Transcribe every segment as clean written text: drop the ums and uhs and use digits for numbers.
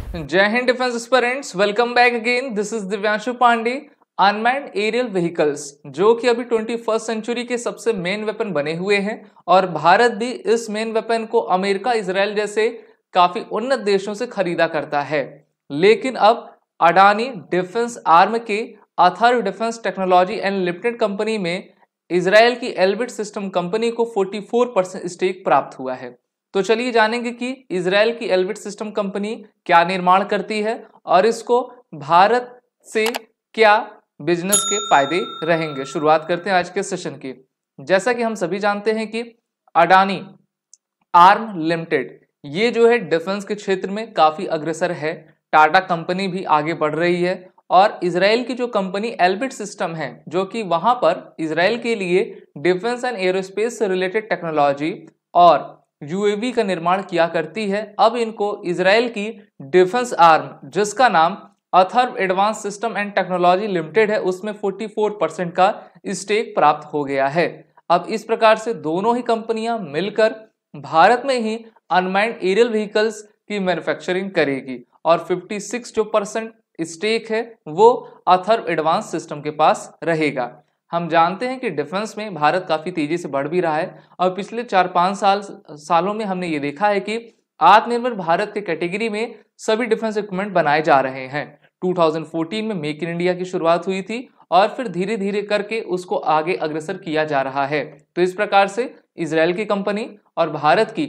जय हिंद defence aspirants, welcome back again. This is Divyanshu Pandey. Unmanned aerial vehicles जो कि अभी 21st सेंचुरी के सबसे मेन वेपन बने हुए हैं और भारत भी इस मेन वेपन को अमेरिका, इजराइल जैसे काफी उन्नत देशों से खरीदा करता है। लेकिन अब अडानी डिफेंस आर्म के other defence technology and limited company में इजराइल की एल्बिट सिस्टम कंपनी को 44% स्टेक प्राप्त हुआ है। तो चलिए जानेंगे कि इजराइल की एल्बिट सिस्टम कंपनी क्या निर्माण करती है और इसको भारत से क्या बिजनेस के फायदे रहेंगे। शुरुआत करते हैं आज के सेशन की। जैसा कि हम सभी जानते हैं कि अडानी आर्म लिमिटेड ये जो है डिफेंस के क्षेत्र में काफी अग्रसर है। टाटा कंपनी भी आगे बढ़ रही है और इजराइल की जो कंपनी एल्बिट सिस्टम है जो कि वहां पर इजराइल के लिए डिफेंस एंड एरोस्पेस से रिलेटेड टेक्नोलॉजी और यूएवी का निर्माण किया करती है। अब इनको इजराइल की डिफेंस आर्म जिसका नाम Atharva advance system and technology limited है उसमें 44% का स्टेक प्राप्त हो गया है। अब इस प्रकार से दोनों ही कंपनियां मिलकर भारत में ही अनमैन्ड एरियल व्हीकल्स की मैन्युफैक्चरिंग करेगी और 56 जो परसेंट स्टेक है वो अथर्व एडवांस सिस्टम के पास रहेगा। हम जानते हैं कि डिफेंस में भारत काफी तेजी से बढ़ भी रहा है और पिछले 4-5 सालों में हमने ये देखा है कि आत्मनिर्भर भारत के कैटेगरी में सभी डिफेंस इक्विपमेंट बनाए जा रहे हैं। 2014 में मेक इन इंडिया की शुरुआत हुई थी और फिर धीरे धीरे करके उसको आगे अग्रसर किया जा रहा है। तो इस प्रकार से इजराइल की कंपनी और भारत की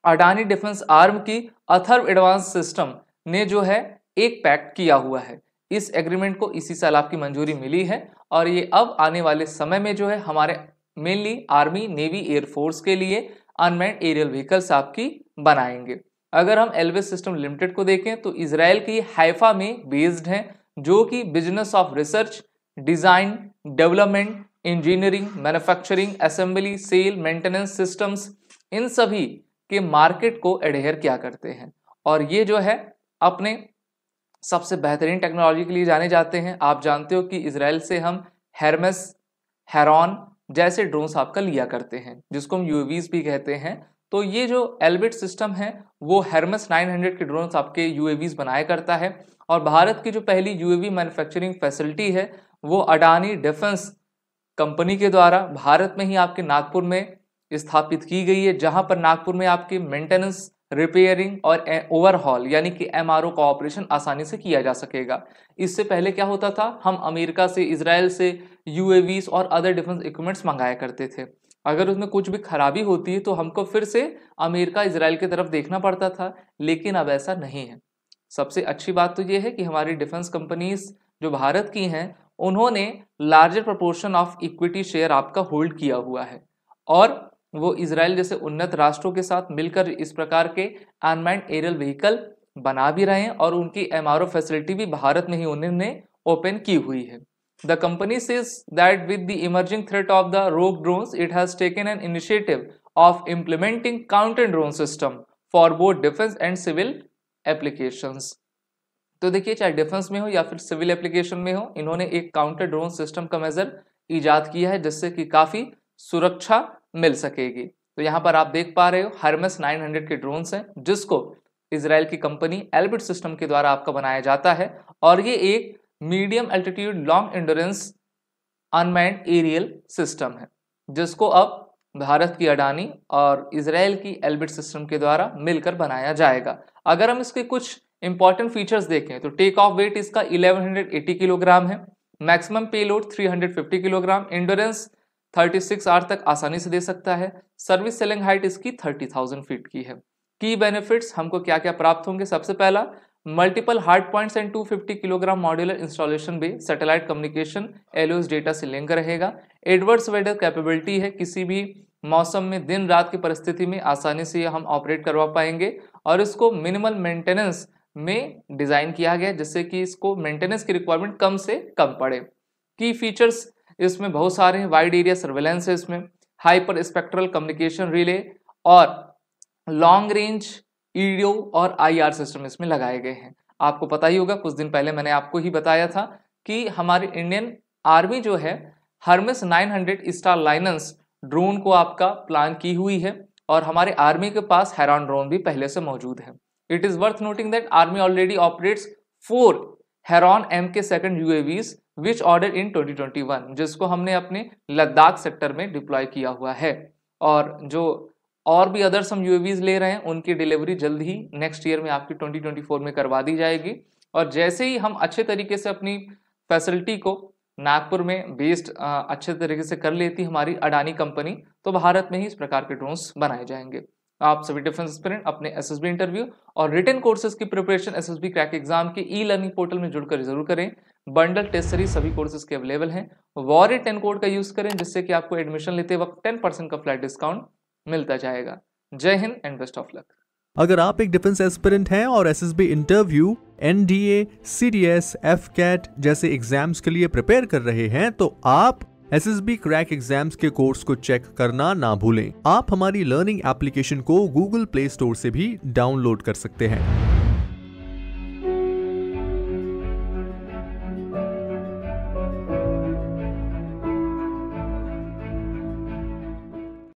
अडानी डिफेंस आर्म की अथर्व एडवांस सिस्टम ने जो है एक पैक्ट किया हुआ है। इस एग्रीमेंट को इसी साल आपकी मंजूरी मिली है और ये अब आने वाले समय में जो है हमारे मेनली आर्मी, नेवी, एयरफोर्स के लिए अनमैन्ड एरियल व्हीकल्स आपकी बनाएंगे। अगर हम एल्बिट सिस्टम लिमिटेड को देखें तो इजराइल की हाइफा में बेस्ड है जो कि business of research, design, development, engineering, manufacturing, assembly, sale, maintenance systems इन सभी के मार्केट को एडहेयर किया करते हैं और ये जो है अपने सबसे बेहतरीन टेक्नोलॉजी के लिए जाने जाते हैं। आप जानते हो कि इजराइल से हम हेरमेस, हेरॉन जैसे ड्रोन्स आपका लिया करते हैं जिसको हम यूएवीज भी कहते हैं। तो ये जो एल्बिट सिस्टम है वो हेरमेस 900 के ड्रोन्स आपके यूएवीज बनाया करता है और भारत की जो पहली यूएवी मैन्युफैक्चरिंग फैसिलिटी है वो अडानी डिफेंस कंपनी के द्वारा भारत में ही आपके नागपुर में स्थापित की गई है, जहां पर नागपुर में आपके मेंटेनेंस, रिपेयरिंग और ओवरहॉल यानी कि एमआरओ का ऑपरेशन आसानी से किया जा सकेगा। इससे पहले क्या होता था, हम अमेरिका से, इजराइल से यूएवीज और अदर डिफेंस इक्विपमेंट्स मंगाया करते थे। अगर उसमें कुछ भी खराबी होती है तो हमको फिर से अमेरिका, इजराइल की तरफ देखना पड़ता था, लेकिन अब ऐसा नहीं है। सबसे अच्छी बात तो यह है कि हमारी डिफेंस कंपनीज जो भारत की हैं उन्होंने larger proportion of equity share आपका होल्ड किया हुआ है और वो इजराइल जैसे उन्नत राष्ट्रों के साथ मिलकर इस प्रकार के अनमैन्ड एरियल व्हीकल बना भी रहे हैं और उनकी एमआरओ फैसिलिटी भी भारत में ही उन्होंने ओपन की हुई है। The company says that with the emerging threat of the rogue drones it has taken an initiative of implementing counter drone system for both defence and civil applications. तो देखिए, चाहे defence में हो या फिर सिविल एप्लीकेशन में हो, इन्होंने एक काउंटर ड्रोन सिस्टम का मेजर ईजाद किया है जिससे कि काफी सुरक्षा मिल सकेगी। तो यहाँ पर आप देख पा रहे हो हेरमेस 900 के ड्रोन्स हैं जिसको इजराइल की कंपनी एल्बिट सिस्टम के द्वारा आपका बनाया जाता है और ये एक medium altitude long endurance unmanned aerial system है जिसको अब भारत की अडानी और इजराइल की एल्बिट सिस्टम के द्वारा मिलकर बनाया जाएगा। अगर हम इसके कुछ इंपॉर्टेंट फीचर्स देखें तो टेक ऑफ वेट इसका 1180 किलोग्राम है, maximum payload 350 kilogram, endurance 36 hour तक आसानी से दे सकता है, सर्विस सेलिंग हाइट इसकी 30,000 फीट की है। की बेनिफिट्स हमको क्या क्या प्राप्त होंगे, सबसे पहला multiple hard points and 250 kilogram modular installation bay, satellite communication LOS data से लिंक रहेगा, एडवर्स वेदर कैपेबिलिटी है, किसी भी मौसम में दिन रात की परिस्थिति में आसानी से हम ऑपरेट करवा पाएंगे और इसको मिनिमल मेंटेनेंस में डिजाइन किया गया जिससे कि इसको मेंटेनेंस की रिक्वायरमेंट कम से कम पड़े। की फीचर्स इसमें बहुत सारे हैं, वाइड एरिया सर्वेलेंस है इसमें, हाइपर स्पेक्ट्रल कम्युनिकेशन रिले और लॉन्ग रेंज ईडीओ और आईआर सिस्टम इसमें लगाए गए हैं। आपको पता ही होगा, कुछ दिन पहले मैंने आपको ही बताया था कि हमारी इंडियन आर्मी जो है हर्मेस 900 स्टार लाइनस ड्रोन को आपका प्लान की हुई है और हमारे आर्मी के पास हेरॉन ड्रोन भी पहले से मौजूद है। It is worth noting that Army already operates 4 Heron Mk2 UAVs which ordered in 2021, जिसको हमने अपने लद्दाख सेक्टर में डिप्लॉय किया हुआ है। और जो और भी अदर्स हम UAVs ले रहे हैं उनकी डिलीवरी जल्द ही नेक्स्ट ईयर में आपकी 2024 में करवा दी जाएगी। और जैसे ही हम अच्छे तरीके से अपनी फैसिलिटी को नागपुर में बेस्ड अच्छे तरीके से कर लेती हमारी अडानी कंपनी, तो भारत में ही इस प्रकार के ड्रोन्स बनाए जाएंगे। आप सभी डिफेंस एस्पिरेंट अपने SSB इंटरव्यू और रिटन कोर्सेज की प्रिपरेशन SSB क्रैक एग्जाम के ई-लर्निंग पोर्टल में जुड़कर जरूर करें। बंडल टेस्ट सीरीज सभी कोर्सेज के अवेलेबल हैं। वॉरियर 10 कोड का यूज करें जिससे कि आपको एडमिशन लेते वक्त 10% का फ्लैट डिस्काउंट मिलता जाएगा। जय Hind and best of luck. अगर आप एक डिफेंस एस्पिरेंट हैं और SSB interview, NDA, CDS, FCAT जैसे एग्जाम्स के लिए प्रिपेयर कर रहे हैं तो आप SSB क्रैक एग्जाम्स के कोर्स को चेक करना ना भूलें। आप हमारी लर्निंग एप्लीकेशन को Google Play Store से भी डाउनलोड कर सकते हैं।